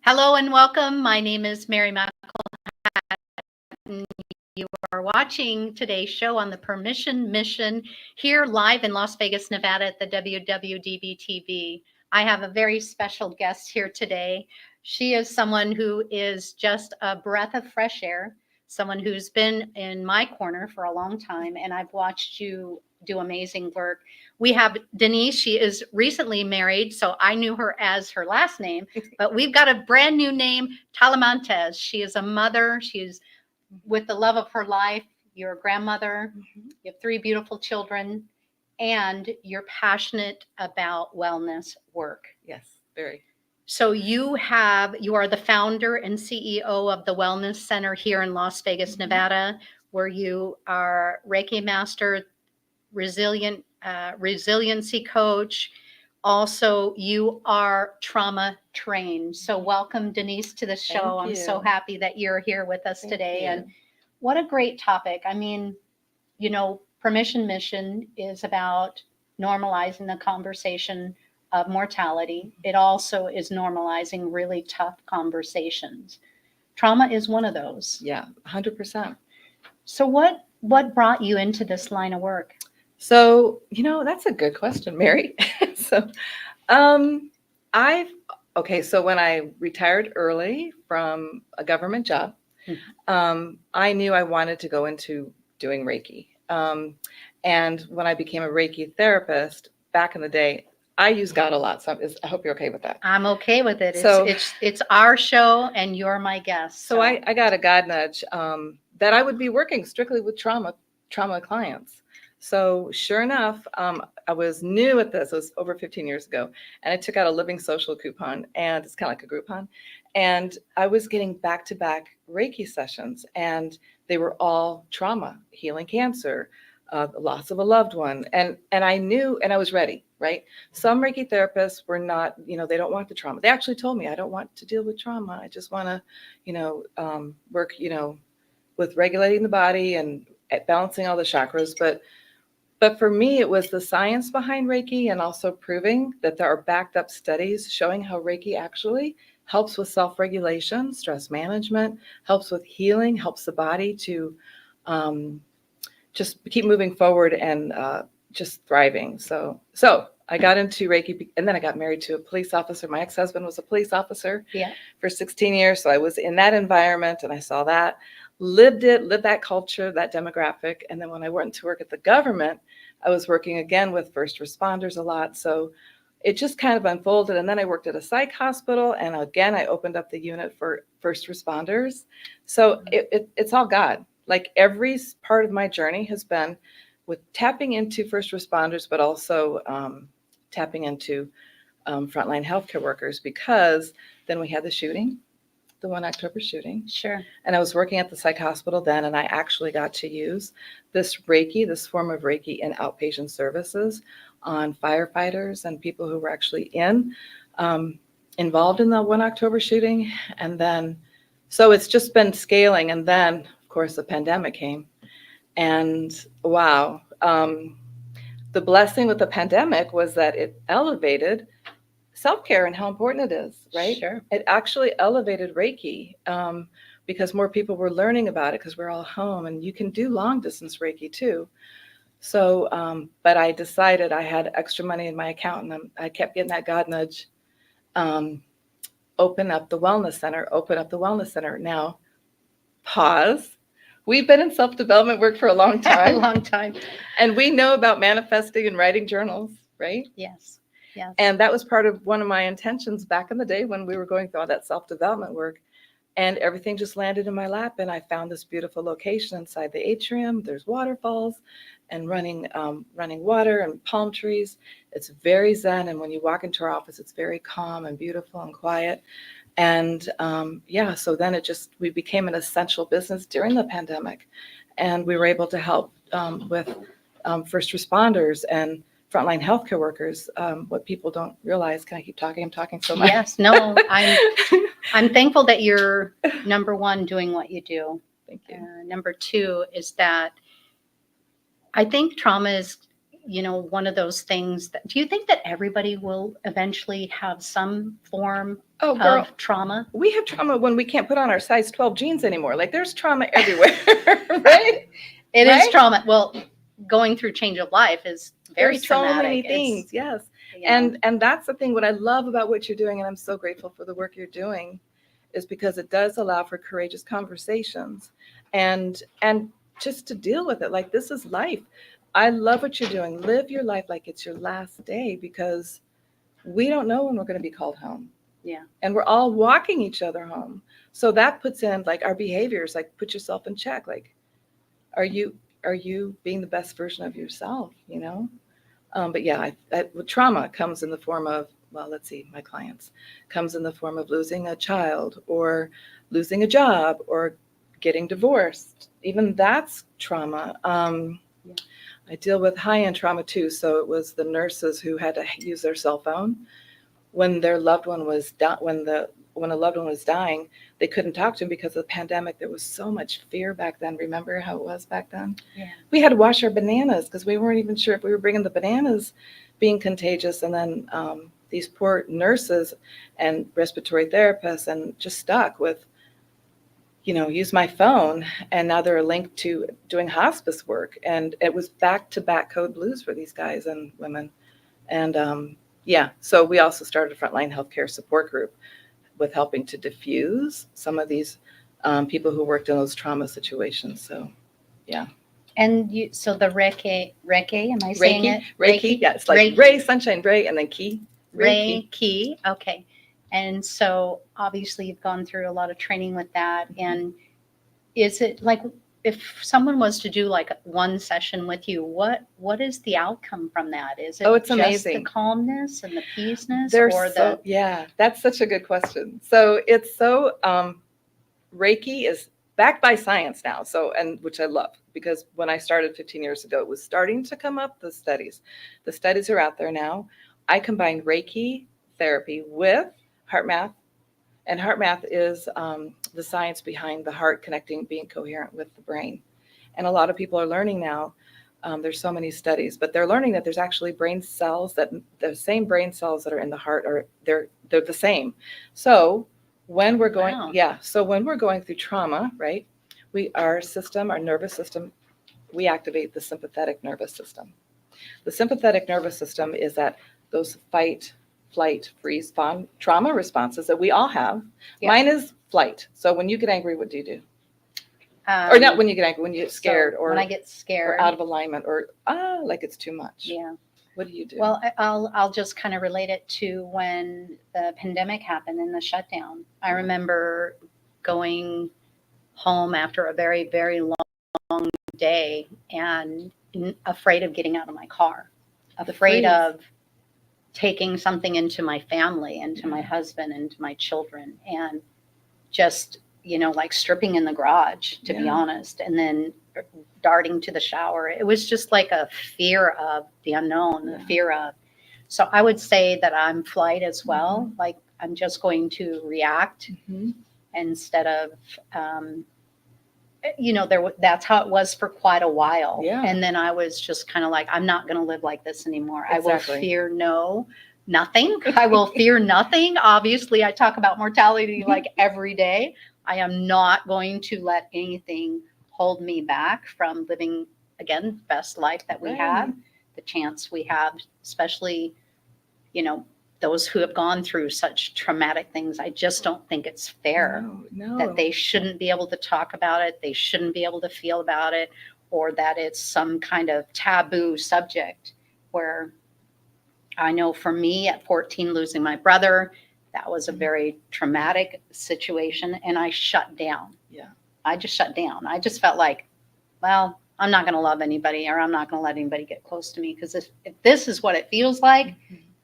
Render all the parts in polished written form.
Hello and welcome. My name is Mary McElhatton. You are watching today's show on the Permission Mission here live in Las Vegas, Nevada at the WWDBTV. I have a very special guest here today. She is someone who is just a breath of fresh air, someone who's been in my corner for a long time, and I've watched you do amazing work. We have Denise. She is recently married, so I knew her as her last name, but we've got a brand new name, Talamantes. She is a mother. She's with the love of her life. You're a grandmother. You have three beautiful children, and you're passionate about wellness work. Yes, very. So you are the founder and CEO of the Wellness Center here in Las Vegas, Nevada, where you are Reiki master, resiliency coach. Also, you are trauma trained. So welcome, Denise, to the show. I'm so happy that you're here with us today. And what a great topic. I mean, Permission Mission is about normalizing the conversation of mortality. It also is normalizing really tough conversations. Trauma is one of those. Yeah, 100%. So what brought you into this line of work? So, that's a good question, Mary. So when I retired early from a government job, I knew I wanted to go into doing Reiki. And when I became a Reiki therapist back in the day, I use God a lot. So I hope you're okay with that. I'm okay with it. It's our show and you're my guest. So I got a God nudge that I would be working strictly with trauma clients. So sure enough, I was new at this. It was over 15 years ago. And I took out a Living Social coupon, and it's kind of like a Groupon. And I was getting back-to-back Reiki sessions, and they were all trauma, healing cancer, the loss of a loved one. And I knew, and I was ready, right? Some Reiki therapists were not, they don't want the trauma. They actually told me, I don't want to deal with trauma. I just want to, work, with regulating the body and balancing all the chakras. But for me, it was the science behind Reiki and also proving that there are backed up studies showing how Reiki actually helps with self-regulation, stress management, helps with healing, helps the body to just keep moving forward and just thriving. So I got into Reiki, and then I got married to a police officer. My ex-husband was a police officer for 16 years. So I was in that environment and I saw that, lived that culture, that demographic. And then when I went to work at the government, I was working again with first responders a lot. So it just kind of unfolded. And then I worked at a psych hospital. And again, I opened up the unit for first responders. So it's all God. Like every part of my journey has been with tapping into first responders, but also tapping into frontline healthcare workers, because then we had the shooting, the 1 October shooting. Sure. And I was working at the psych hospital then, and I actually got to use this form of Reiki in outpatient services on firefighters and people who were actually involved in the 1 October shooting. And then, so it's just been scaling. And then, of course, the pandemic came. And wow, the blessing with the pandemic was that it elevated self-care and how important it is, right? Sure. It actually elevated Reiki because more people were learning about it because we're all home, and you can do long distance Reiki too. So, but I decided I had extra money in my account, and I kept getting that God nudge. Open up the wellness center. Now, pause. We've been in self-development work for a long time. A long time. And we know about manifesting and writing journals, right? Yes. Yes. And that was part of one of my intentions back in the day when we were going through all that self-development work. And everything just landed in my lap. And I found this beautiful location inside the atrium. There's waterfalls and running water and palm trees. It's very zen. And when you walk into our office, it's very calm and beautiful and quiet. And so then we became an essential business during the pandemic. And we were able to help with first responders and frontline healthcare workers. What people don't realize, can I keep talking? I'm talking so much. Yes, no, I'm thankful that you're, number one, doing what you do. Thank you. Number two is that I think trauma is, one of those things that, do you think that everybody will eventually have some form Oh, girl, of trauma? we have trauma when we can't put on our size 12 jeans anymore. Like there's trauma everywhere, right? It is Right? trauma. Well, going through change of life is very There's so traumatic. many It's, things, yes. you know, And that's the thing. What I love about what you're doing, and I'm so grateful for the work you're doing, is because it does allow for courageous conversations and just to deal with it. Like this is life. I love what you're doing. Live your life like it's your last day, because we don't know when we're going to be called home. Yeah. And we're all walking each other home. So that puts in like our behaviors, like put yourself in check. Like, are you being the best version of yourself, you know? But yeah, trauma comes in the form of, well, let's see, my clients comes in the form of losing a child or losing a job or getting divorced. Even that's trauma. Yeah. I deal with high-end trauma too. So it was the nurses who had to use their cell phone when their loved one was when a loved one was dying. They couldn't talk to him because of the pandemic. There was so much fear back then. Remember how it was back then? Yeah. We had to wash our bananas because we weren't even sure if we were bringing the bananas being contagious. And then these poor nurses and respiratory therapists and just stuck with, use my phone. And now they're linked to doing hospice work. And it was back-to-back code blues for these guys and women. And yeah, so we also started a frontline healthcare support group with helping to diffuse some of these people who worked in those trauma situations. So, yeah. And so the Reiki, am I saying it? Reiki, yeah, it's like Reiki. Ray, sunshine, Ray, and then Ki. Reiki, okay. And so obviously you've gone through a lot of training with that. And is it like, if someone was to do like one session with you, what is the outcome from that? Is it it's just amazing. the calmness and the peaceness, yeah, that's such a good question. So it's so Reiki is backed by science now. So, and which I love, because when I started 15 years ago, it was starting to come up, the studies. The studies are out there now. I combined Reiki therapy with heart math. And heart math is the science behind the heart connecting, being coherent with the brain. And a lot of people are learning now, there's so many studies, but they're learning that there's actually brain cells, that the same brain cells that are in the heart they're the same. So when we're going, Wow. so when we're going through trauma, right, our nervous system, we activate the sympathetic nervous system. The sympathetic nervous system is that those fight, flight, freeze, fawn trauma responses that we all have. Yeah. Mine is flight. So when you get angry, what do you do? Or not when you get angry, when you get scared, or when I get scared, or out of alignment, or like it's too much. Yeah. What do you do? Well, I'll just kind of relate it to when the pandemic happened and the shutdown. I remember going home after a very, very long day and afraid of getting out of my car, afraid of taking something into my family, into my husband, into my children, and just, like stripping in the garage, to be honest, and then darting to the shower. It was just like a fear of the unknown, the fear of. So I would say that I'm flight as well. Like I'm just going to react instead of, that's how it was for quite a while. Yeah. And then I was just kind of like, I'm not going to live like this anymore. Exactly. I will fear nothing. I will fear nothing. Obviously, I talk about mortality like every day. I am not going to let anything hold me back from living, again, the best life that we have, the chance we have, especially, those who have gone through such traumatic things. I just don't think it's fair that they shouldn't be able to talk about it. They shouldn't be able to feel about it, or that it's some kind of taboo subject. Where I know for me at 14, losing my brother, that was a very traumatic situation, and I shut down. Yeah. I just shut down. I just felt like, well, I'm not going to love anybody, or I'm not going to let anybody get close to me, because if this is what it feels like,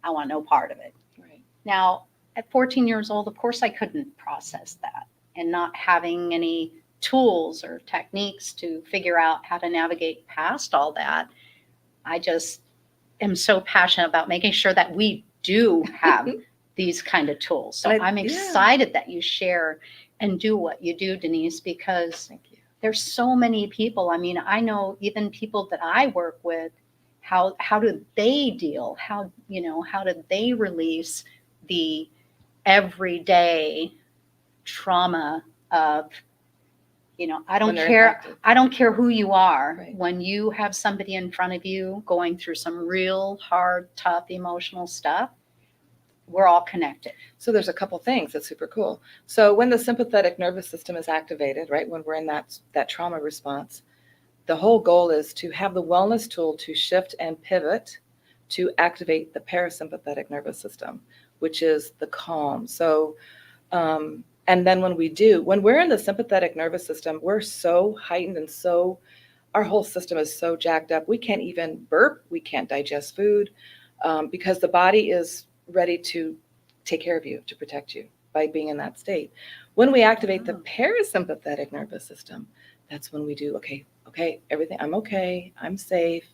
I want no part of it. Right. Now, at 14 years old, of course, I couldn't process that, and not having any tools or techniques to figure out how to navigate past all that. I just am so passionate about making sure that we do have these kind of tools. So I'm excited that you share and do what you do, Denise, because there's so many people. I mean, I know even people that I work with how do they deal? How, how do they release the everyday trauma of, I don't When they're care. impacted. I don't care who you are. Right. When you have somebody in front of you going through some real hard, tough, emotional stuff, we're all connected. So there's a couple things that's super cool. So when the sympathetic nervous system is activated, right, when we're in that trauma response, the whole goal is to have the wellness tool to shift and pivot to activate the parasympathetic nervous system, which is the calm. So, and then when we're in the sympathetic nervous system, we're so heightened and our whole system is so jacked up. We can't even burp. We can't digest food because the body is ready to take care of you, to protect you by being in that state. When we activate the parasympathetic nervous system, that's when we do, okay, everything, I'm okay, I'm safe,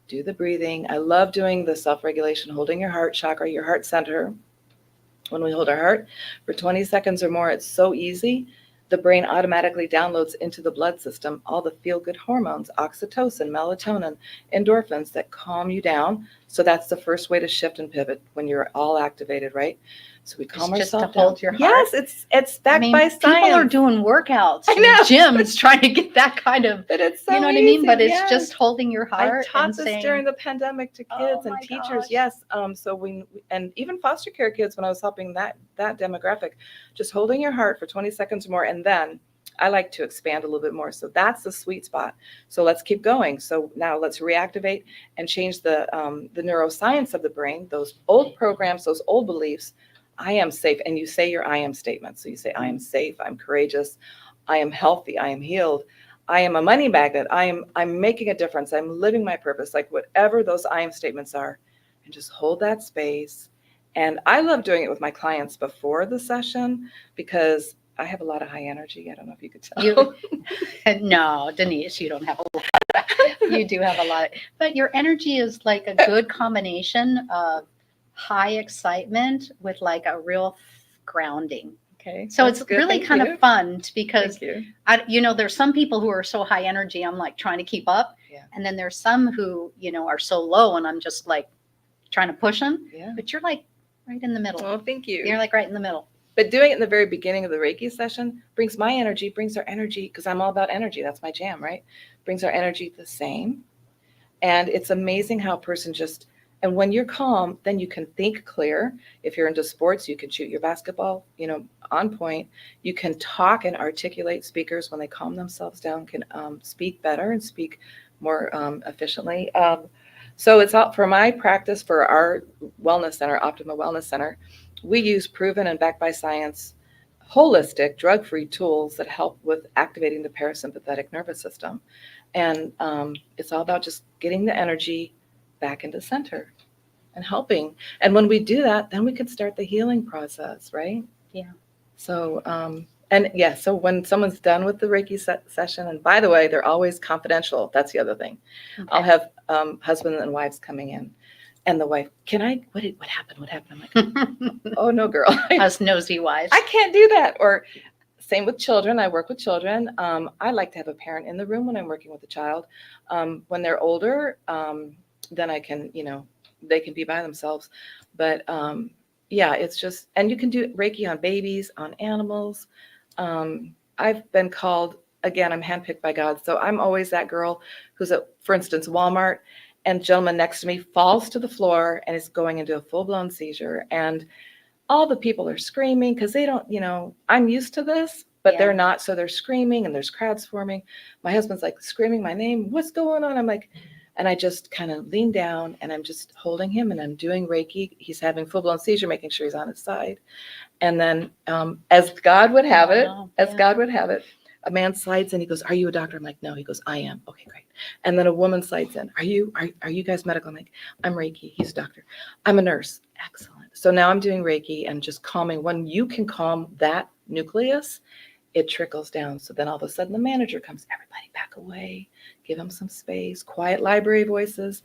do the breathing. I love doing the self-regulation, holding your heart chakra, your heart center. When we hold our heart for 20 seconds or more, it's so easy. The brain automatically downloads into the blood system all the feel-good hormones, oxytocin, melatonin, endorphins that calm you down. So that's the first way to shift and pivot when you're all activated, right? So we calm It's just ourselves to hold down. your heart. Yes, it's backed by science. People are doing workouts I in know. gyms trying to get that kind of, But it's so you know what I easy, mean? But it's yes. just holding your heart I taught and this saying, during the pandemic to "Oh kids and my teachers. gosh." Yes. So and even foster care kids when I was helping that demographic, just holding your heart for 20 seconds or more, and then I like to expand a little bit more. So that's the sweet spot. So let's keep going. So now let's reactivate and change the neuroscience of the brain. Those old programs, those old beliefs. I am safe, and you say your I am statement. So you say, I am safe. I'm courageous. I am healthy. I am healed. I am a money magnet. I'm making a difference. I'm living my purpose. Like whatever those I am statements are, and just hold that space. And I love doing it with my clients before the session because I have a lot of high energy. I don't know if you could tell. No, Denise, you don't have a lot. You do have a lot. But your energy is like a good combination of high excitement with like a real grounding. Okay. So that's it's good. really Thank kind you. of fun because Thank you. there's some people who are so high energy, I'm like trying to keep up. Yeah. And then there's some who, are so low and I'm just like trying to push them. Yeah. But you're like right in the middle. Well, thank you. You're like right in the middle. But doing it in the very beginning of the Reiki session brings my energy, brings our energy, because I'm all about energy. That's my jam, right? Brings our energy the same. And it's amazing how a person and when you're calm, then you can think clear. If you're into sports, you can shoot your basketball, on point. You can talk and articulate. Speakers, when they calm themselves down, can speak better and speak more efficiently. So it's all for my practice for our wellness center, Optima Wellness Center. We use proven and backed by science, holistic, drug-free tools that help with activating the parasympathetic nervous system. And it's all about just getting the energy back into center and helping. And when we do that, then we can start the healing process, right? Yeah. So, so when someone's done with the Reiki session, and by the way, they're always confidential. That's the other thing. Okay. I'll have husbands and wives coming in. And the wife, what happened? I'm like, oh no, girl. Us nosy wives. I can't do that. Or same with children. I work with children. I like to have a parent in the room when I'm working with a child. When they're older, then I can, they can be by themselves. But it's just, and you can do Reiki on babies, on animals. I've been called, again, I'm handpicked by God. So I'm always that girl who's at, for instance, Walmart, and gentleman next to me falls to the floor and is going into a full-blown seizure. And all the people are screaming because they don't, I'm used to this, but they're not. So they're screaming and there's crowds forming. My husband's like screaming my name. What's going on? I'm like, and I just kind of lean down and I'm just holding him and I'm doing Reiki. He's having full-blown seizure, making sure he's on his side. And then as God would have it, a man slides in. He goes, "Are you a doctor?" I'm like, "No." He goes, "I am." Okay, great. And then a woman slides in. Are you guys medical? I'm like, "I'm Reiki." He's a doctor. "I'm a nurse." Excellent. So now I'm doing Reiki and just calming. When you can calm that nucleus, it trickles down. So then all of a sudden the manager comes, everybody back away, give him some space, quiet library voices.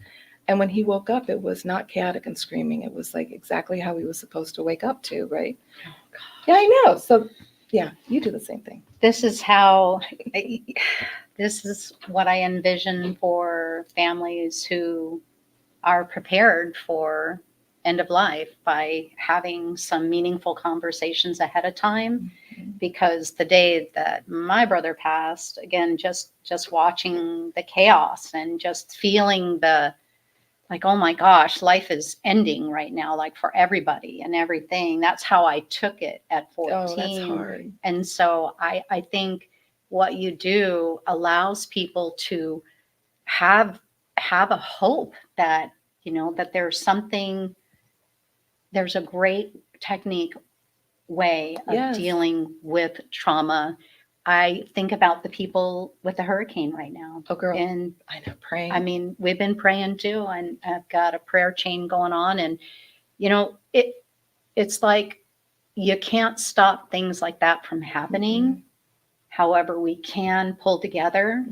And when he woke up, it was not chaotic and screaming. It was like exactly how he was supposed to wake up to, right? Oh, God. Yeah, I know. So yeah, you do the same thing. This is what I envision for families who are prepared for end of life by having some meaningful conversations ahead of time. Because the day that my brother passed, again, just watching the chaos and just feeling the, like, oh my gosh, life is ending right now, like for everybody and everything. That's how I took it at Oh, that's 14. hard. And so I think what you do allows people to have a hope that, you know, that there's something, there's a great technique way of Yes. dealing with trauma. I think about the people with the hurricane right now. Oh, girl. And I know, praying. I mean, we've been praying too, and I've got a prayer chain going on. And, you know, it's like you can't stop things like that from happening. However, we can pull together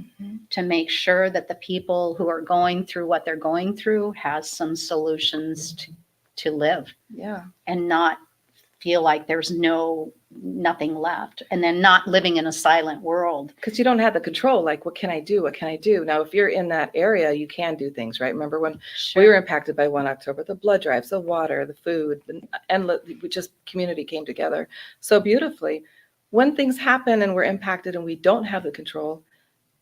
to make sure that the people who are going through what they're going through has some solutions to live. Yeah. And not feel like there's nothing left, and then not living in a silent world. Because you don't have the control. Like, what can I do? What can I do? Now, if you're in that area, you can do things, right? Remember when we were impacted by 1 October, the blood drives, the water, the food, and we just, community came together so beautifully. When things happen and we're impacted and we don't have the control,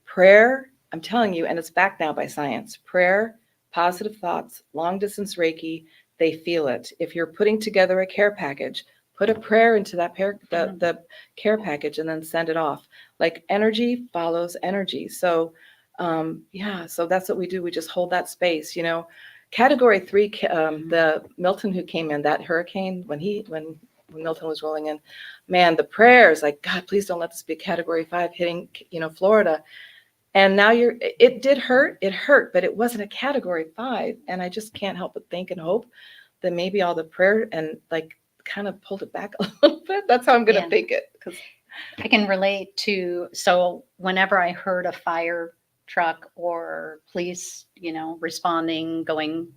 prayer, I'm telling you, and it's backed now by science, prayer, positive thoughts, long distance Reiki, they feel it. If you're putting together a care package, put a prayer into that the care package and then send it off. Like, energy follows energy. So yeah, so that's what we do. We just hold that space, you know. Category 3, the Milton who came in, that hurricane, when Milton was rolling in, man, the prayers, like, God, please don't let this be a Category 5 hitting, you know, Florida. And now it did hurt. It hurt, but it wasn't a Category 5. And I just can't help but think and hope that maybe all the prayer and like kind of pulled it back a little bit. That's how I'm going to think it. Because I can relate to, so whenever I heard a fire truck or police, you know, responding, going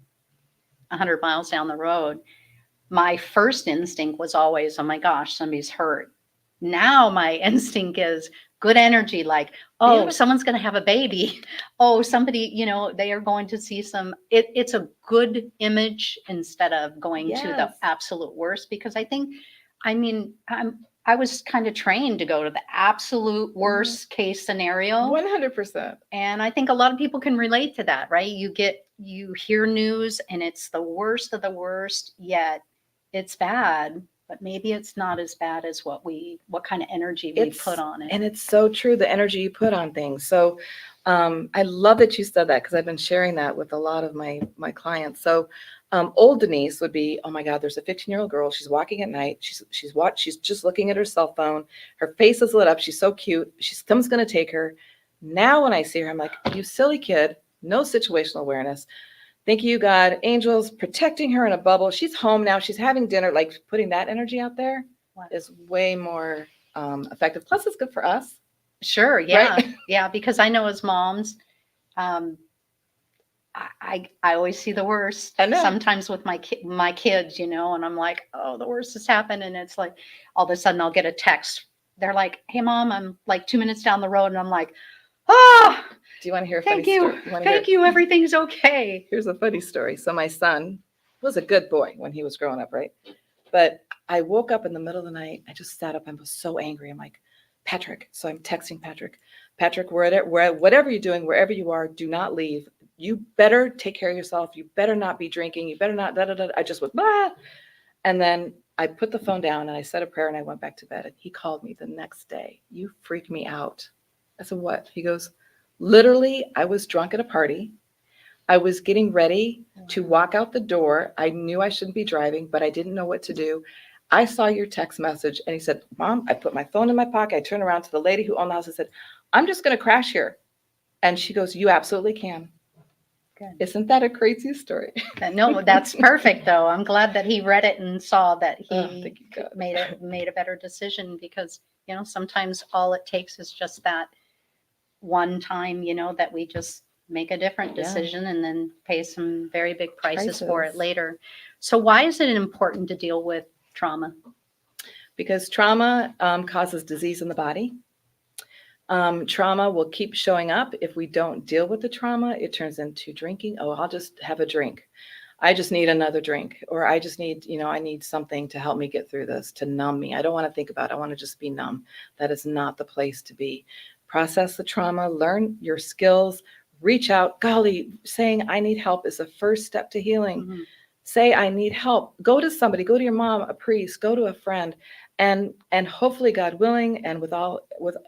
100 miles down the road, my first instinct was always, oh my gosh, somebody's hurt. Now my instinct is good energy, like, oh, Yeah. someone's going to have a baby. Oh, somebody, you know, they are going to see some, it's a good image instead of going to the Yes. absolute worst. Because I think, I mean, I was kind of trained to go to the absolute worst case scenario. 100%. And I think a lot of people can relate to that, right? You hear news and it's the worst of the worst, yet it's bad, but maybe it's not as bad as what kind of energy we put on it. And it's so true, the energy you put on things. So I love that you said that, because I've been sharing that with a lot of my clients. So old Denise would be, oh my God, there's a 15-year-old girl. She's walking at night. She's just looking at her cell phone. Her face is lit up. She's so cute. Someone's going to take her. Now when I see her, I'm like, you silly kid, no situational awareness. Thank you, God. Angels protecting her in a bubble. She's home now. She's having dinner. Like, putting that energy out there is way more effective. Plus, it's good for us. Sure. Yeah. Right? Yeah. Because I know as moms, I always see the worst. I know. Sometimes with my kids, you know, and I'm like, oh, the worst has happened. And it's like, all of a sudden I'll get a text. They're like, hey, Mom, I'm like 2 minutes down the road. And I'm like, oh, do you want to hear a funny story? Thank you. Everything's okay. Here's a funny story. So my son was a good boy when he was growing up, right? But I woke up in the middle of the night. I just sat up. I was so angry. I'm like, Patrick. So I'm texting Patrick. Patrick, whatever you're doing, wherever you are, do not leave. You better take care of yourself. You better not be drinking. You better not, da, da, da. I just went, blah. And then I put the phone down and I said a prayer and I went back to bed. And he called me the next day. You freaked me out. I said, what? He goes, literally, I was drunk at a party. I was getting ready to walk out the door. I knew I shouldn't be driving, but I didn't know what to do. I saw your text message. And he said, Mom, I put my phone in my pocket. I turned around to the lady who owned the house and said, I'm just going to crash here. And she goes, you absolutely can. Good. Isn't that a crazy story? No, that's perfect, though. I'm glad that he read it and saw that he made a better decision, because, you know, sometimes all it takes is just that one time, you know, that we just make a different decision and then pay some very big prices for it later. So why is it important to deal with trauma? Because trauma causes disease in the body. Trauma will keep showing up. If we don't deal with the trauma, it turns into drinking. Oh, I'll just have a drink. I just need another drink, or I just need, I need something to help me get through this, to numb me. I don't want to think about it. I want to just be numb. That is not the place to be. Process the trauma, learn your skills, reach out. Golly, saying I need help is the first step to healing. Mhm. Say I need help. Go to somebody, go to your mom, a priest, go to a friend, and hopefully, God willing, and with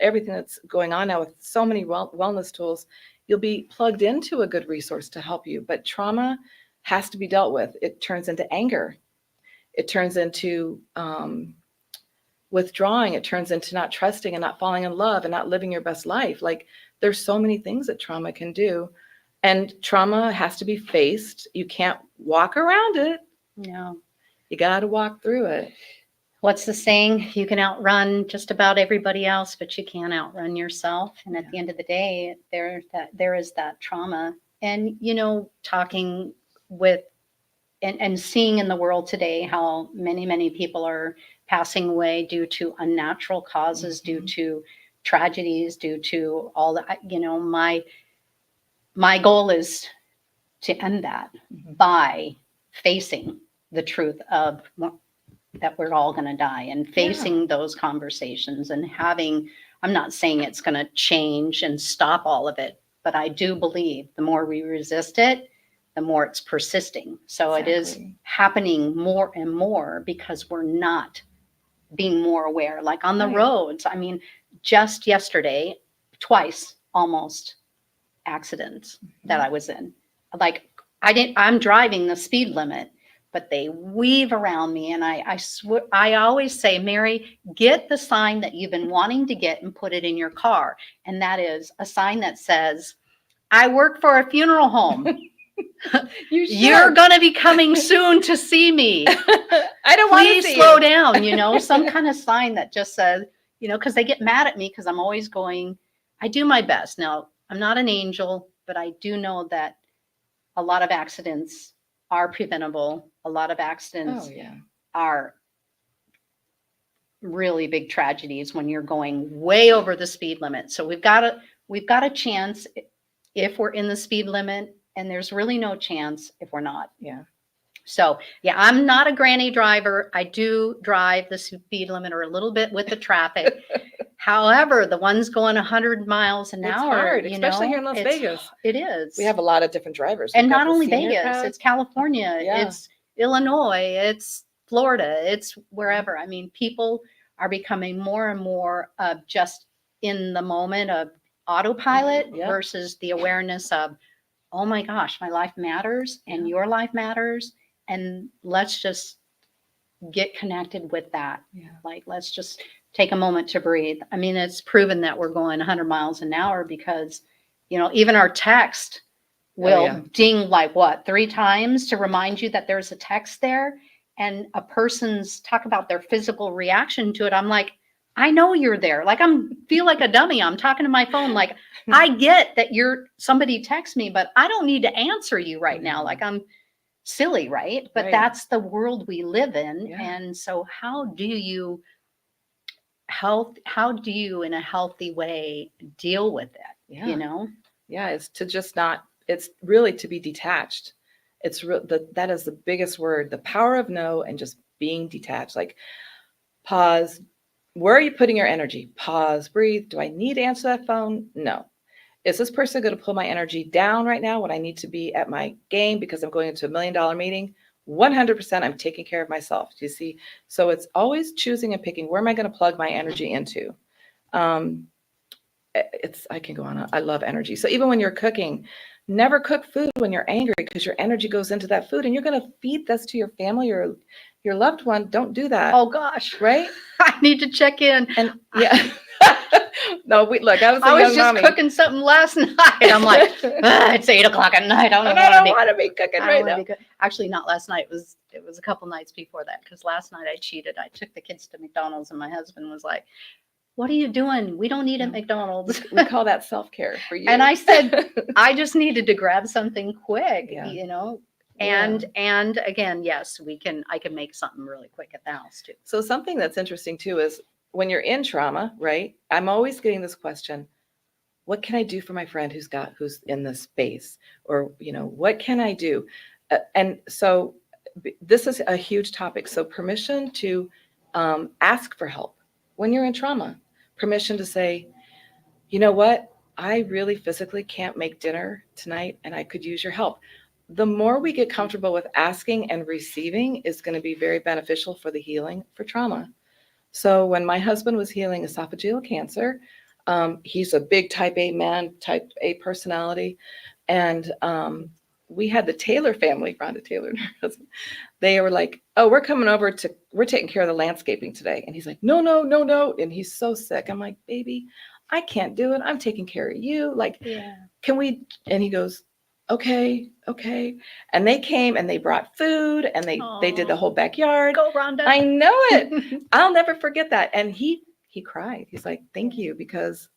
everything that's going on now with so many wellness tools, you'll be plugged into a good resource to help you. But trauma has to be dealt with. It turns into anger. It turns into withdrawing. It turns into not trusting and not falling in love and not living your best life. Like, there's so many things that trauma can do. And trauma has to be faced. You can't walk around it. No. You got to walk through it. What's the saying? You can outrun just about everybody else, but you can't outrun yourself. And at the end of the day, there is that trauma. And, talking with and seeing in the world today how many, many people are passing away due to unnatural causes, due to tragedies, due to all that, my goal is to end that by facing the truth of that we're all going to die, and facing those conversations and I'm not saying it's going to change and stop all of it, but I do believe the more we resist it, the more it's persisting. So It is happening more and more because we're not being more aware. Like on the roads, I mean, just yesterday, twice almost accidents that I was in. Like I'm driving the speed limit, but they weave around me. And I always say, Mary, get the sign that you've been wanting to get and put it in your car. And that is a sign that says, I work for a funeral home. You're going to be coming soon to see me. I don't want to see Please slow down, some kind of sign that just says, because they get mad at me because I'm always going, I do my best. Now, I'm not an angel, but I do know that a lot of accidents are preventable. A lot of accidents are really big tragedies when you're going way over the speed limit. So we've got a chance if we're in the speed limit, and there's really no chance if we're not. Yeah. So I'm not a granny driver. I do drive the speed limit or a little bit with the traffic. However, the ones going 100 miles an hour, hard, especially here in Las Vegas. It is. We have a lot of different drivers. And not only Vegas, it's California, it's Illinois, it's Florida, it's wherever. I mean, people are becoming more and more just in the moment of autopilot versus the awareness of, oh my gosh, my life matters and your life matters. And let's just get connected with that. Like, let's just take a moment to breathe. I mean, it's proven that we're going 100 miles an hour because, even our text will ding like 3 times to remind you that there's a text there. And a person's talk about their physical reaction to it. I'm like, I know you're there. Like, feel like a dummy. I'm talking to my phone. Like, I get that somebody texts me, but I don't need to answer you right now. Like, I'm silly, right? But that's the world we live in. And so how do you in a healthy way deal with it? It's to just not, it's really to be detached. It's that is the biggest word, the power of no, and just being detached. Like, pause. Where are you putting your energy? Pause, breathe. Do I need to answer that phone? No. Is this person going to pull my energy down right now when I need to be at my game because I'm going into $1 million meeting? 100% I'm taking care of myself. Do you see? So it's always choosing and picking, where am I going to plug my energy into? I can go on. I love energy. So even when you're cooking, never cook food when you're angry, because your energy goes into that food and you're going to feed this to your family or your loved one. Don't do that. Oh gosh. Right? I need to check in. And no, look, I was just mommy. Cooking something last night. I'm like, it's 8:00 at night. I don't want to be cooking right now. Actually, not last night. It was a couple nights before that, because last night I cheated. I took the kids to McDonald's and my husband was like, what are you doing? We don't eat at McDonald's. We call that self-care for you. And I said, I just needed to grab something quick, And again, yes, I can make something really quick at the house too. So something that's interesting too is when you're in trauma, right? I'm always getting this question, what can I do for my friend who's in this space? Or, what can I do? And so this is a huge topic. So permission to ask for help when you're in trauma, permission to say, you know what? I really physically can't make dinner tonight and I could use your help. The more we get comfortable with asking and receiving is going to be very beneficial for the healing for trauma. So when my husband was healing esophageal cancer, he's a big type A man, type A personality. And we had the Taylor family, Rhonda Taylor and her husband. They were like, oh, we're taking care of the landscaping today. And he's like, no, no, no, no. And he's so sick. I'm like, baby, I can't do it. I'm taking care of you. Like, Yeah. can we? And he goes, okay, okay. And they came and they brought food and they did the whole backyard. Go, Rhonda. I know it. I'll never forget that. And he cried. He's like, thank you, because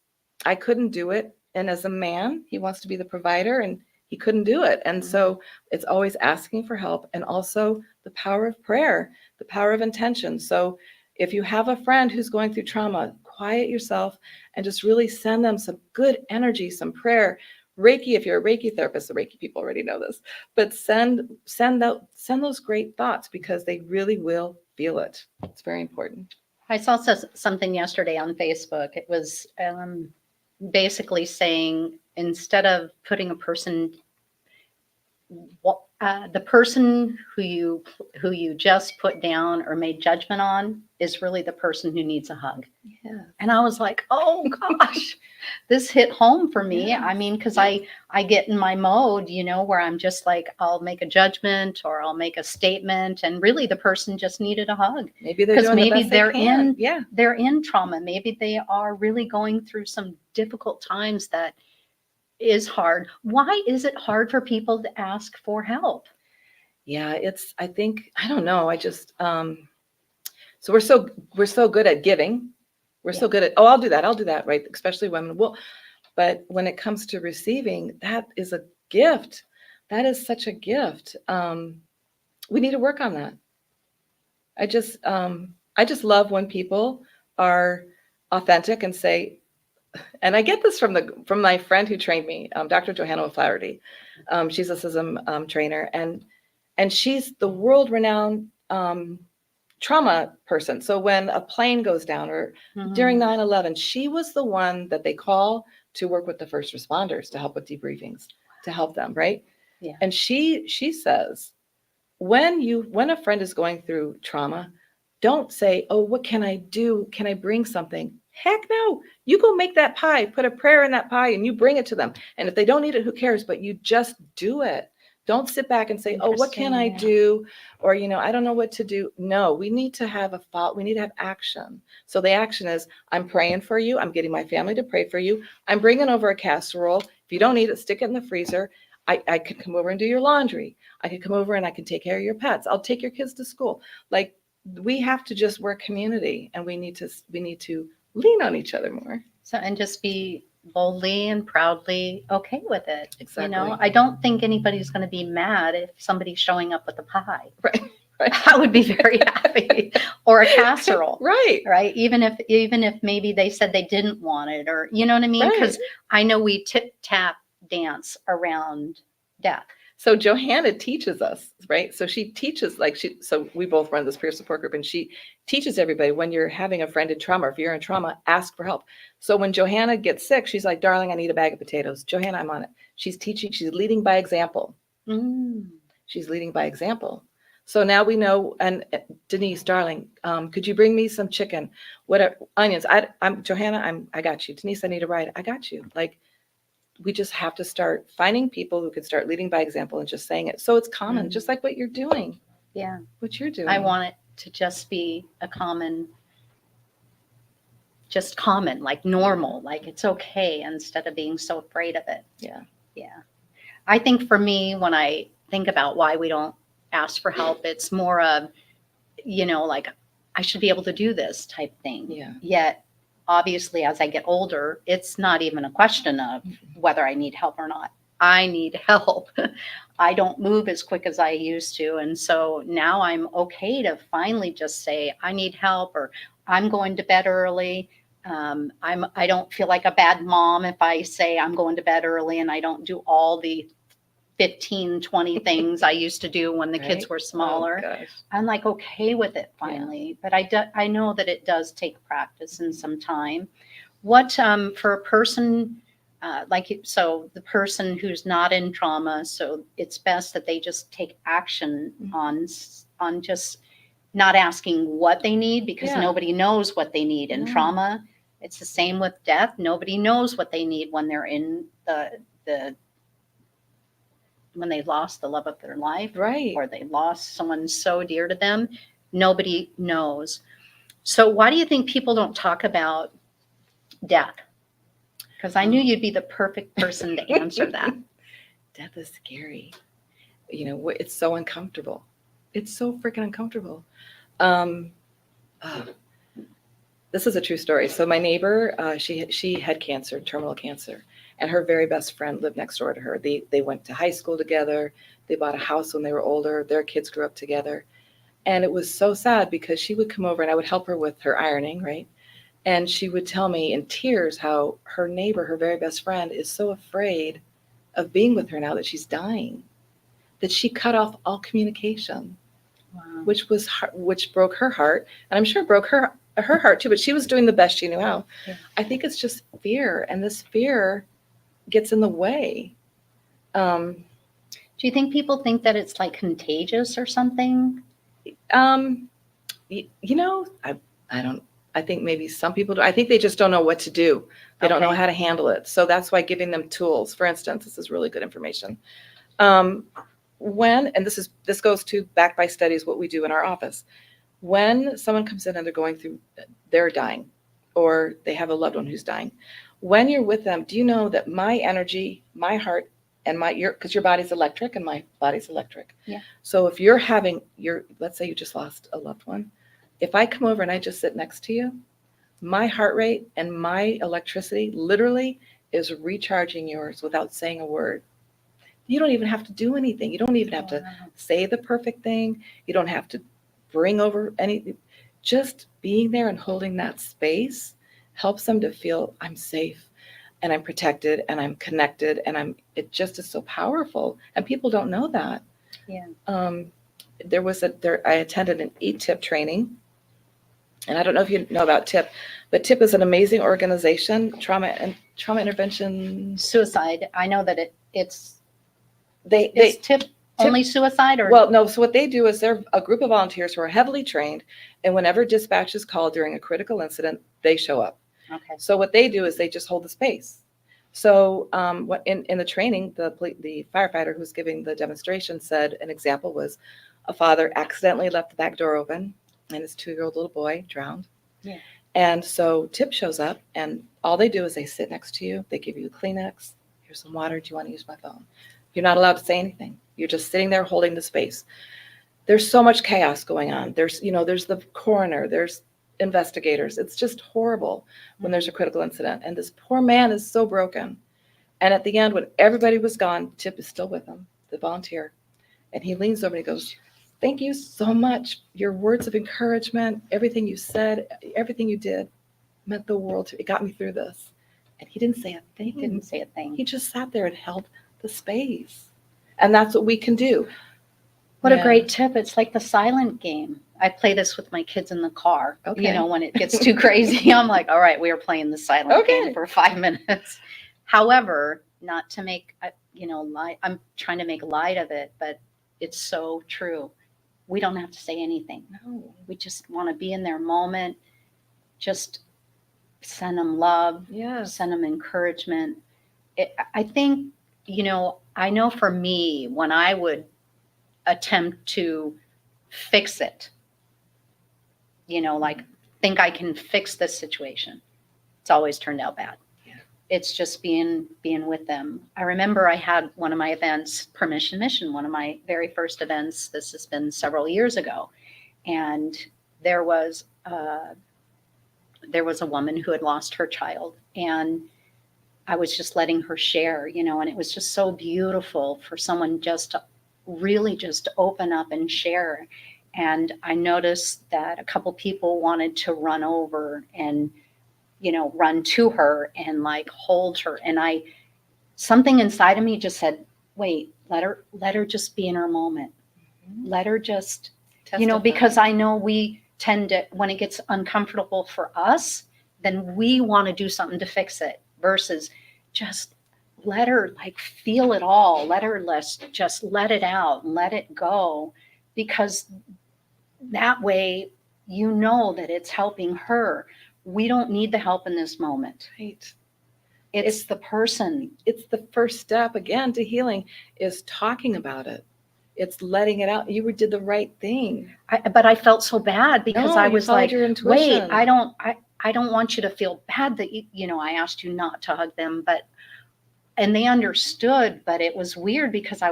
I couldn't do it. And as a man, he wants to be the provider and he couldn't do it. And so it's always asking for help, and also the power of prayer, the power of intention. So if you have a friend who's going through trauma, quiet yourself and just really send them some good energy, some prayer. Reiki, if you're a Reiki therapist, the Reiki people already know this, but send those great thoughts, because they really will feel it. It's very important. I saw something yesterday on Facebook. It was basically saying, instead of putting a person, the person who you just put down or made judgment on is really the person who needs a hug. Yeah. And I was like, oh gosh, this hit home for me. Yeah. I mean, because I get in my mode, where I'm just like, I'll make a judgment or I'll make a statement, and really the person just needed a hug. Maybe they're doing maybe the best they're in trauma. Maybe they are really going through some difficult times that is hard. Why is it hard for people to ask for help? Yeah, I don't know. I just, so we're so good at giving. We're so good at, oh, I'll do that, right? Especially women will. But when it comes to receiving, that is a gift. That is such a gift. We need to work on that. I just love when people are authentic and say, and I get this from my friend who trained me, Dr. Johanna O'Flaherty. She's a SISM trainer, and she's the world-renowned trauma person. So when a plane goes down, or during 9/11, she was the one that they call to work with the first responders to help with debriefings, to help them, right? Yeah. And she says, when a friend is going through trauma, don't say, oh, what can I do? Can I bring something? Heck no. You go make that pie, put a prayer in that pie, and you bring it to them. And if they don't eat it, who cares? But you just do it. Don't sit back and say, oh, what can I do? Or, I don't know what to do. No, we need to have a thought. We need to have action. So the action is, I'm praying for you. I'm getting my family to pray for you. I'm bringing over a casserole. If you don't eat it, stick it in the freezer. I could come over and do your laundry. I could come over and I can take care of your pets. I'll take your kids to school. Like, we have to just work community, and we need to lean on each other more. So, and just be boldly and proudly okay with it. Exactly. I don't think anybody's going to be mad if somebody's showing up with a pie. Right. I would be very happy. Or a casserole. Right. Even if maybe they said they didn't want it, or you know what I mean? Because I know we tip tap dance around death. So Johanna teaches us, right? So she teaches, so we both run this peer support group, and she teaches everybody, when you're having a friend in trauma, or if you're in trauma, ask for help. So when Johanna gets sick, she's like, darling, I need a bag of potatoes. Johanna, I'm on it. She's leading by example. She's leading by example. So now we know, and Denise, darling, could you bring me some chicken? Whatever, onions. I'm Johanna, I got you. Denise, I need a ride. I got you. Like, we just have to start finding people who can start leading by example and just saying it. So it's common, just like what you're doing. Yeah. What you're doing. I want it to just be just common, like normal, like it's okay, instead of being so afraid of it. Yeah. Yeah. I think for me, when I think about why we don't ask for help, it's more of, like, I should be able to do this type thing. Yeah. Yet, obviously, as I get older, it's not even a question of whether I need help or not. I need help. I don't move as quick as I used to. And so now I'm okay to finally just say, I need help, or I'm going to bed early. I don't feel like a bad mom if I say I'm going to bed early and I don't do all the 15, 20 things I used to do when the kids Right? were Oh, smaller. gosh. I'm like okay with it finally, but I know that it does take practice and some time. What for a person so the person who's not in trauma, so it's best that they just take action on just not asking what they need because Yeah. nobody knows what they need in No. trauma. It's the same with death. Nobody knows what they need when they're in the when they lost the love of their life, Right. or they lost someone so dear to them. Nobody knows. So why do you think people don't talk about death? Because I knew you'd be the perfect person to answer that. Death is scary. You know, it's so uncomfortable. It's so freaking uncomfortable. Um, uh, this is a true story. So my neighbor, she had cancer, terminal cancer, and her very best friend lived next door to her. They went to high school together. They bought a house when they were older. Their kids grew up together. And it was so sad because she would come over and I would help her with her ironing, right? And she would tell me in tears how her neighbor, her very best friend, is so afraid of being with her now that she's dying, that she cut off all communication, Wow. which broke her heart, and I'm sure it broke her heart too. But she was doing the best she knew how. Yeah. I think it's just fear, and this fear gets in the way. Do you think people think that it's like contagious or something? You know, I don't. I think maybe some people do. I think they just don't know what to do. They don't know Okay. how to handle it. So that's why giving them tools. For instance, this is really good information. And this goes to backed by studies what we do in our office. When someone comes in and they're dying, or they have a loved one who's dying, when you're with them, do you know that my energy, my heart, and because your body's electric and my body's electric. Yeah. So if let's say you just lost a loved one, if I come over and I just sit next to you, my heart rate and my electricity literally is recharging yours without saying a word. You don't even have to do anything. You don't even have to say the perfect thing. You don't have to bring over anything. Just being there and holding that space helps them to feel I'm safe and I'm protected and I'm connected, and it just is so powerful. And people don't know that. Yeah. I attended an E-TIP training, and I don't know if you know about TIP, but TIP is an amazing organization, trauma intervention. Suicide. I know that it's They TIP only suicide, or Well, no. So what they do is they're a group of volunteers who are heavily trained, and whenever dispatch is called during a critical incident, they show up. okay. So what they do is they just hold the space. So what in the training, the firefighter who's giving the demonstration said an example was a father accidentally left the back door open, and his 2-year-old little boy drowned. Yeah. And so TIP shows up, and all they do is they sit next to you. They give you a Kleenex. Here's some water. Do you want to use my phone? You're not allowed to say anything. You're just sitting there holding the space. There's so much chaos going on. There's the coroner, there's investigators. It's just horrible when there's a critical incident. And this poor man is so broken. And at the end, when everybody was gone, Tip is still with him, the volunteer. And he leans over and he goes, "Thank you so much. Your words of encouragement, everything you said, everything you did meant the world to me. It got me through this." And he didn't say a thing. He didn't say a thing. He just sat there and held the space. And that's what we can do. What a great tip. It's like the silent game. I play this with my kids in the car. Okay. When it gets too crazy, I'm like, all right, we are playing the silent game for 5 minutes. However, not to make, light. I'm trying to make light of it, but it's so true. We don't have to say anything. No. We just want to be in their moment. Just send them love. Yes. Send them encouragement. I think, I know for me, when I would attempt to fix it, like think I can fix this situation, it's always turned out bad. Yeah. It's just being with them. I remember I had one of my events, Permission Mission, one of my very first events. This has been several years ago, and there was a woman who had lost her child, and I was just letting her share, and it was just so beautiful for someone just to really just open up and share. And I noticed that a couple people wanted to run over and, run to her and like hold her. And something inside of me just said, wait, let her just be in her moment. Let her just, Testify. because I know we tend to, when it gets uncomfortable for us, then we want to do something to fix it versus just let her like feel it all. Just let it out, let it go, because that way that it's helping her. We don't need the help in this moment. Right. It's the person. It's the first step again to healing is talking about it. It's letting it out. You did the right thing. But I felt so bad because I was like, your intuition. wait, I don't want you to feel bad that I asked you not to hug them, and they understood, but it was weird because I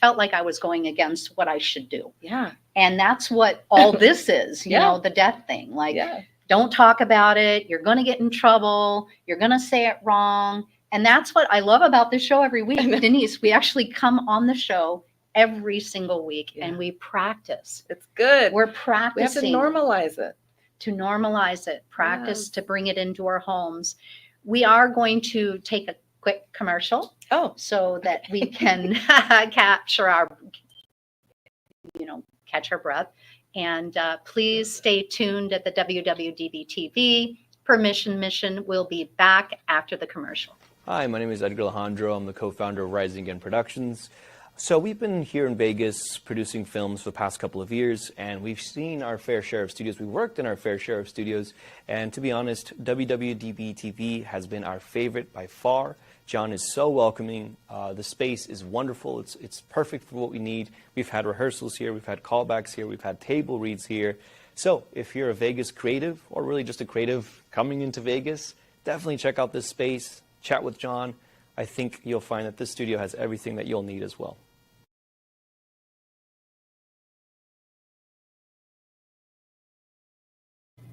felt like I was going against what I should do. Yeah. And that's what all this is, Yeah. the death thing. Like, Yeah. don't talk about it. You're going to get in trouble. You're going to say it wrong. And that's what I love about this show every week. Denise, we actually come on the show every single week and we practice. It's good. We're practicing. We have to normalize it. To normalize it, practice to bring it into our homes. We are going to take a quick commercial so that we can capture our, catch our breath. And please stay tuned at the WWDBTV. Permission Mission will be back after the commercial. Hi, my name is Edgar Alejandro. I'm the co-founder of Rising Again Productions. So we've been here in Vegas producing films for the past couple of years, and we've seen our fair share of studios. We've worked in our fair share of studios, and to be honest, WWDBTV has been our favorite by far. John is so welcoming. The space is wonderful. It's perfect for what we need. We've had rehearsals here. We've had callbacks here. We've had table reads here. So if you're a Vegas creative, or really just a creative coming into Vegas, definitely check out this space. Chat with John. I think you'll find that this studio has everything that you'll need as well.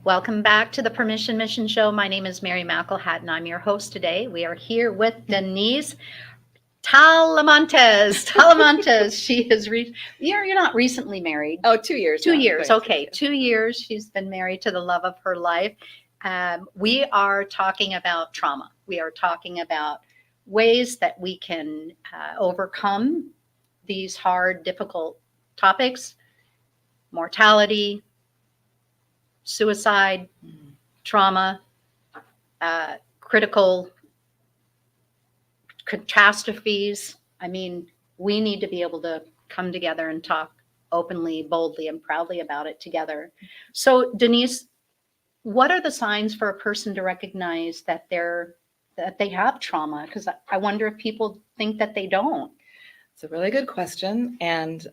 Welcome back to the Permission Mission Show. My name is Mary McElhat, and I'm your host today. We are here with Denise Talamantes. She is, you're not recently married. Oh, 2 years. 2 years. Okay. 2 years. She's been married to the love of her life. We are talking about trauma. We are talking about ways that we can overcome these hard, difficult topics: mortality, suicide, trauma, critical catastrophes. I mean, we need to be able to come together and talk openly, boldly, and proudly about it together. So, Denise, what are the signs for a person to recognize that they have trauma? Because I wonder if people think that they don't. It's a really good question, and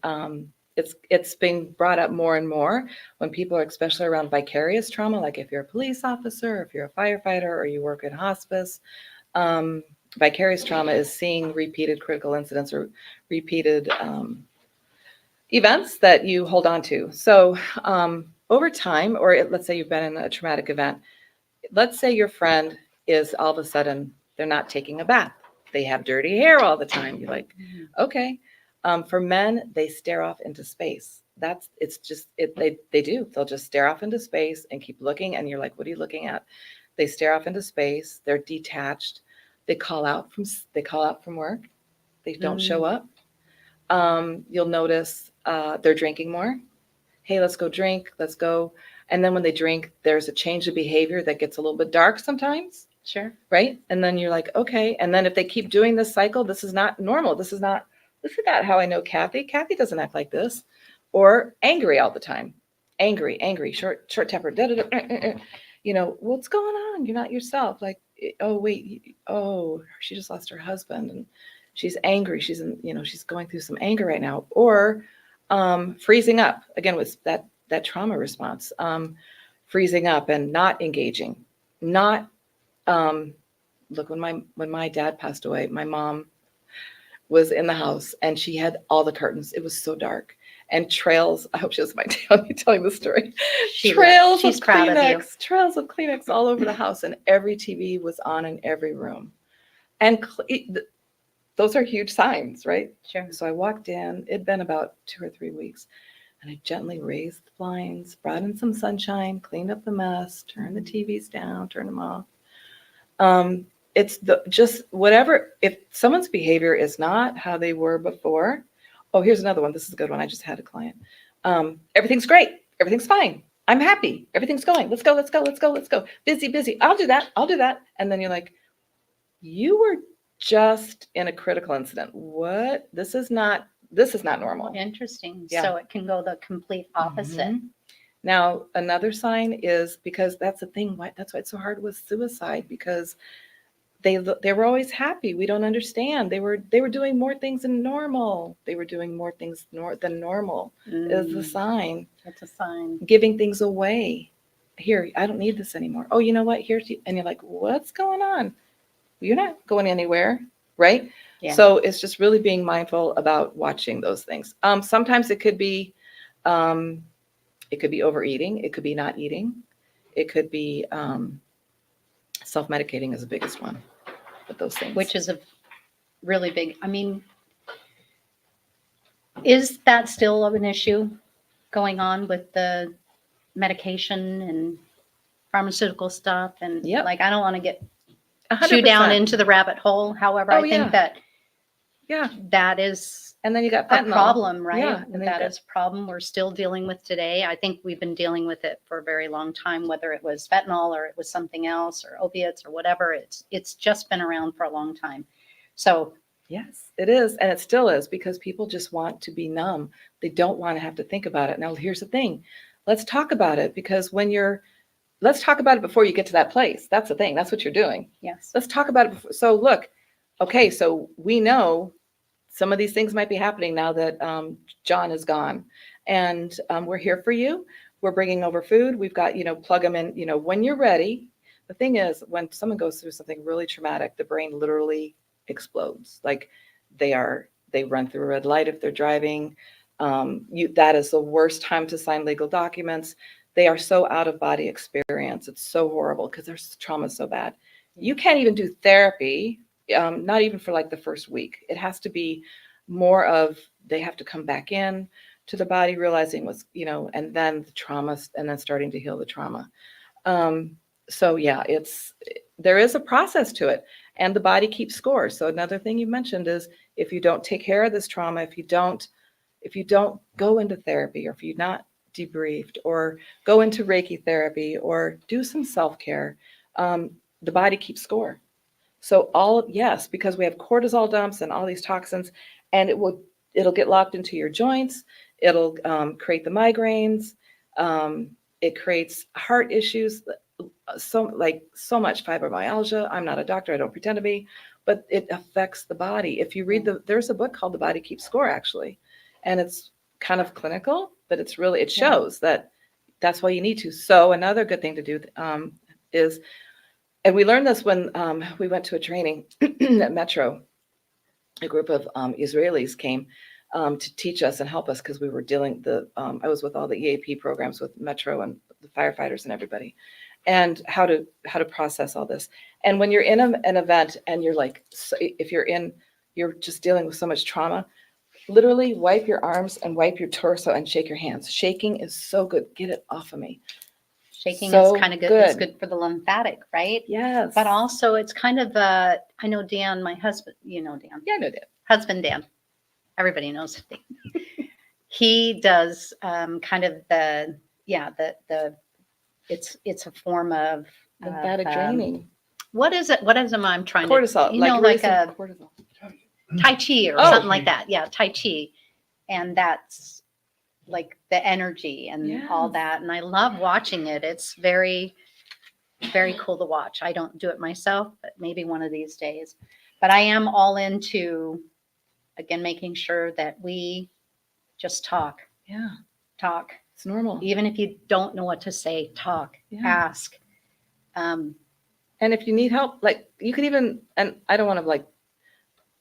it's being brought up more and more when people are, especially around vicarious trauma, like if you're a police officer, or if you're a firefighter, or you work in hospice. Vicarious trauma is seeing repeated critical incidents or repeated events that you hold on to. So over time, or let's say you've been in a traumatic event, let's say your friend is all of a sudden, they're not taking a bath. They have dirty hair all the time. You're like, okay. For men, they stare off into space. They do. They'll just stare off into space and keep looking. And you're like, what are you looking at? They stare off into space. They're detached. They call out from work. They don't show up. You'll notice they're drinking more. Hey, let's go drink. Let's go. And then when they drink, there's a change of behavior that gets a little bit dark sometimes. Sure. Right. And then you're like, okay. And then if they keep doing this cycle, this is not normal. This is not how I know Kathy. Kathy doesn't act like this. Or angry all the time. Angry, short temper. What's going on? You're not yourself. Like, oh, wait. Oh, she just lost her husband and she's angry. She's going through some anger right now. Or freezing up. Again, with that trauma response. Freezing up and not engaging. Look, when my dad passed away, my mom was in the house and she had all the curtains. It was so dark and trails. I hope she doesn't mind me telling the story. Trails of Kleenex all over the house, and every TV was on in every room. And those are huge signs, right? Sure. So I walked in. It'd been about 2 or 3 weeks. And I gently raised the blinds, brought in some sunshine, cleaned up the mess, turned the TVs down, turned them off. It's just whatever, if someone's behavior is not how they were before. Oh, here's another one. This is a good one. I just had a client. Everything's great. Everything's fine. I'm happy. Everything's going. Let's go, let's go, let's go, let's go. Busy, busy. I'll do that. I'll do that. And then you're like, you were just in a critical incident. What? This is not normal. Interesting. Yeah. So it can go the complete opposite. Mhm. Now, another sign is, because that's the thing, that's why it's so hard with suicide, because they were always happy. We don't understand. They were doing more things than normal. They were doing more things than normal is the sign. That's a sign. Giving things away. Here, I don't need this anymore. Oh, you know what? And you're like, what's going on? You're not going anywhere, right? Yeah. So it's just really being mindful about watching those things. Sometimes it could be overeating. It could be not eating. It could be self-medicating is the biggest one. But those things. Which is a really big, I mean, is that still an issue going on with the medication and pharmaceutical stuff? And Yep. like, I don't want to get 100%. too down into the rabbit hole. However, Oh, I yeah. think that Yeah. that is And then you got a fentanyl. problem, right? Yeah. And then That is a problem we're still dealing with today. I think we've been dealing with it for a very long time, whether it was fentanyl or it was something else or opiates or whatever. It's just been around for a long time. So Yes, it is. And it still is, because people just want to be numb. They don't want to have to think about it. Now, here's the thing. Let's talk about it, because let's talk about it before you get to that place. That's the thing. That's what you're doing. yes, Let's talk about it before. So look, okay, so we know some of these things might be happening now that John is gone. And we're here for you. We're bringing over food. We've got, plug them in, when you're ready. The thing is, when someone goes through something really traumatic, the brain literally explodes. Like they run through a red light if they're driving. That is the worst time to sign legal documents. They are so out of body experience. It's so horrible because their trauma is so bad. You can't even do therapy, not even for like the first week. It has to be more of, they have to come back in to the body, realizing what's, and then the trauma, and then starting to heal the trauma. So yeah, there is a process to it, and the body keeps score. So another thing you mentioned is, if you don't take care of this trauma, if you don't go into therapy, or if you're not debriefed, or go into Reiki therapy, or do some self-care, the body keeps score. So yes, because we have cortisol dumps and all these toxins, and it'll get locked into your joints. It'll create the migraines. It creates heart issues. So much fibromyalgia. I'm not a doctor. I don't pretend to be, but it affects the body. If you read there's a book called The Body Keeps Score, actually, and it's kind of clinical, but it shows that that's why you need to. So another good thing to do is, and we learned this when we went to a training at Metro. A group of Israelis came to teach us and help us, because we were I was with all the EAP programs with Metro and the firefighters and everybody, and how to process all this. And when you're in an event and you're like, if you're just dealing with so much trauma, literally wipe your arms and wipe your torso and shake your hands. Shaking is so good. Get it off of me. shaking So is kind of good. good. It's good for the lymphatic, right? Yes. But also it's kind of I know Dan, my husband, Dan. Yeah, I know that. Husband Dan. Everybody knows Dan. He does kind of it's a form of Lymphatic draining. What is it? What is it? I'm trying Cortisol. to, like a cortisol. Tai Chi or Oh. something like that. Yeah, Tai Chi. And that's like the energy and all Yes. that. And I love watching it. It's very, very cool to watch. I don't do it myself, but maybe one of these days. But I am all into, again, making sure that we just talk. Yeah, it's normal. Even if you don't know what to say, talk, Yeah. ask. And if you need help, you can even, and I don't want to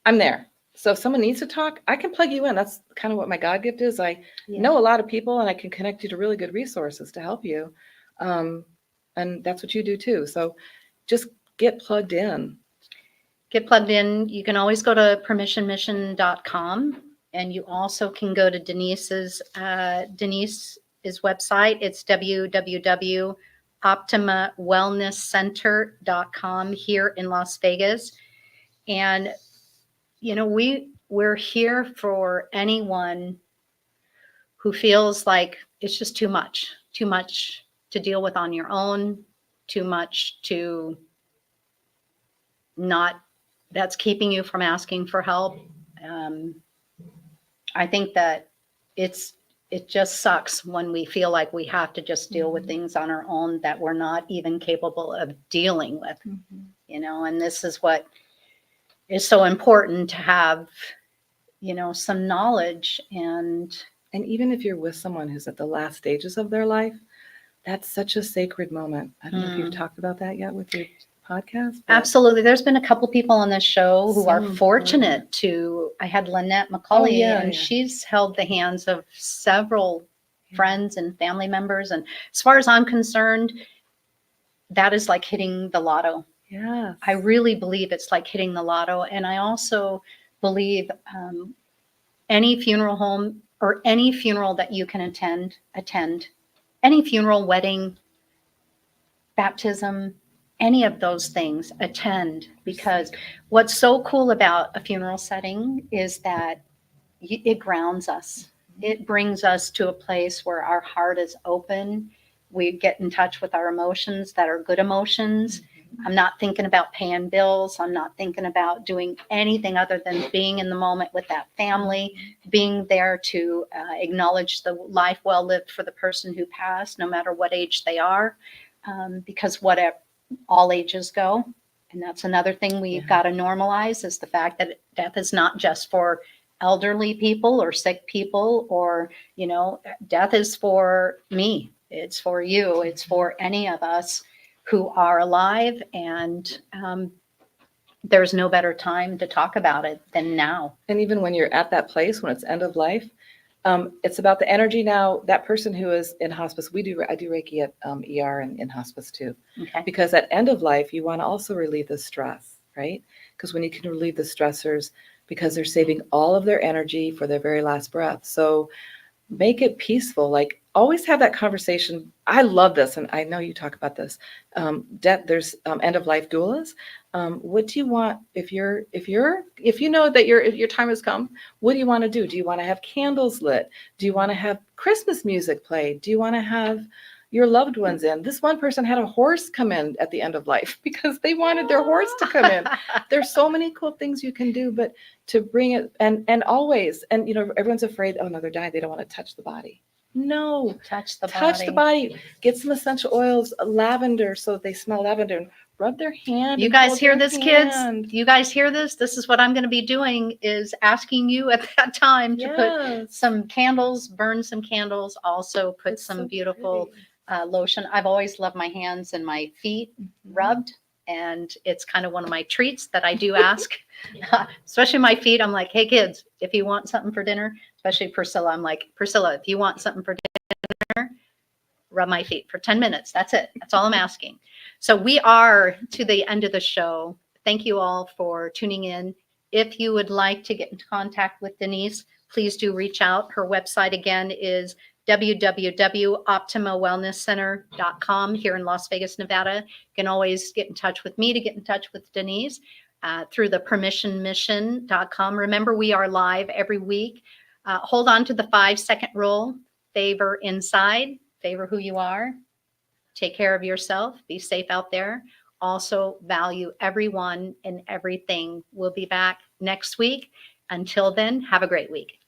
I'm there. So if someone needs to talk, I can plug you in. That's kind of what my God gift is. I know a lot of people, and I can connect you to really good resources to help you. And that's what you do too. So just get plugged in. Get plugged in. You can always go to permissionmission.com And you also can go to Denise's website. It's www.optimawellnesscenter.com here in Las Vegas. And, you know, we're here for anyone who feels like it's just too much to deal with on your own, too much to not, that's keeping you from asking for help. I think that it just sucks when we feel like we have to just deal with things on our own that we're not even capable of dealing with, you know, and this is what is so important to have, you know, some knowledge. And even if you're with someone who's at the last stages of their life, that's such a sacred moment. I don't know if you've talked about that yet with your podcast. Absolutely. There's been a couple people on this show who So are important. fortunate to, I had Lynette McCauley, and yeah. she's held the hands of several friends and family members. And as far as I'm concerned, that is like hitting the lotto. Yeah. I really believe it's like hitting the lotto. And I also believe any funeral home or any funeral that you can attend, any funeral, wedding, baptism, any of those things, attend, because what's so cool about a funeral setting is that it grounds us. It brings us to a place where our heart is open. We get in touch with our emotions that are good emotions. I'm not thinking about paying bills. I'm not thinking about doing anything other than being in the moment with that family, being there to acknowledge the life well lived for the person who passed, no matter what age they are, because whatever, all ages go. And that's another thing we've got to normalize, is the fact that death is not just for elderly people or sick people, or, you know, death is for me. It's for you. It's for any of us who are alive. And there's no better time to talk about it than now. And even when you're at that place, when it's end of life, it's about the energy now. That person who is in hospice, I do Reiki at ER and in hospice too. Okay. Because at end of life, you want to also relieve the stress, right? Because when you can relieve the stressors, because they're saving all of their energy for their very last breath. So make it peaceful. Like, always have that conversation. I love this, and I know you talk about this. There's end of life doulas. What do you want if you know that your time has come? What do you want to do? Do you want to have candles lit? Do you want to have Christmas music played? Do you want to have your loved ones in? This one person had a horse come in at the end of life because they wanted their horse to come in. There's so many cool things you can do, but to bring it, and always, and you know, everyone's afraid, oh no, they're dying, they don't want to touch the body. No, Touch the body. Get some essential oils, lavender, so they smell lavender, and rub their hand. You guys hear this, kids? You guys hear this? This is what I'm going to be doing, is asking you at that time to put some candles, burn some candles, also put some beautiful lotion. I've always loved my hands and my feet rubbed, and it's kind of one of my treats that I do ask, especially my feet. I'm like, hey kids, if you want something for dinner, especially Priscilla, I'm like, Priscilla, if you want something for dinner, rub my feet for 10 minutes. That's it. That's all I'm asking. So we are to the end of the show. Thank you all for tuning in. If you would like to get into contact with Denise, please do reach out. Her website again is www.optimawellnesscenter.com here in Las Vegas, Nevada. You can always get in touch with me to get in touch with Denise through the permissionmission.com. Remember, we are live every week. Hold on to the 5-second rule. Favor inside, favor who you are. Take care of yourself. Be safe out there. Also value everyone and everything. We'll be back next week. Until then, have a great week.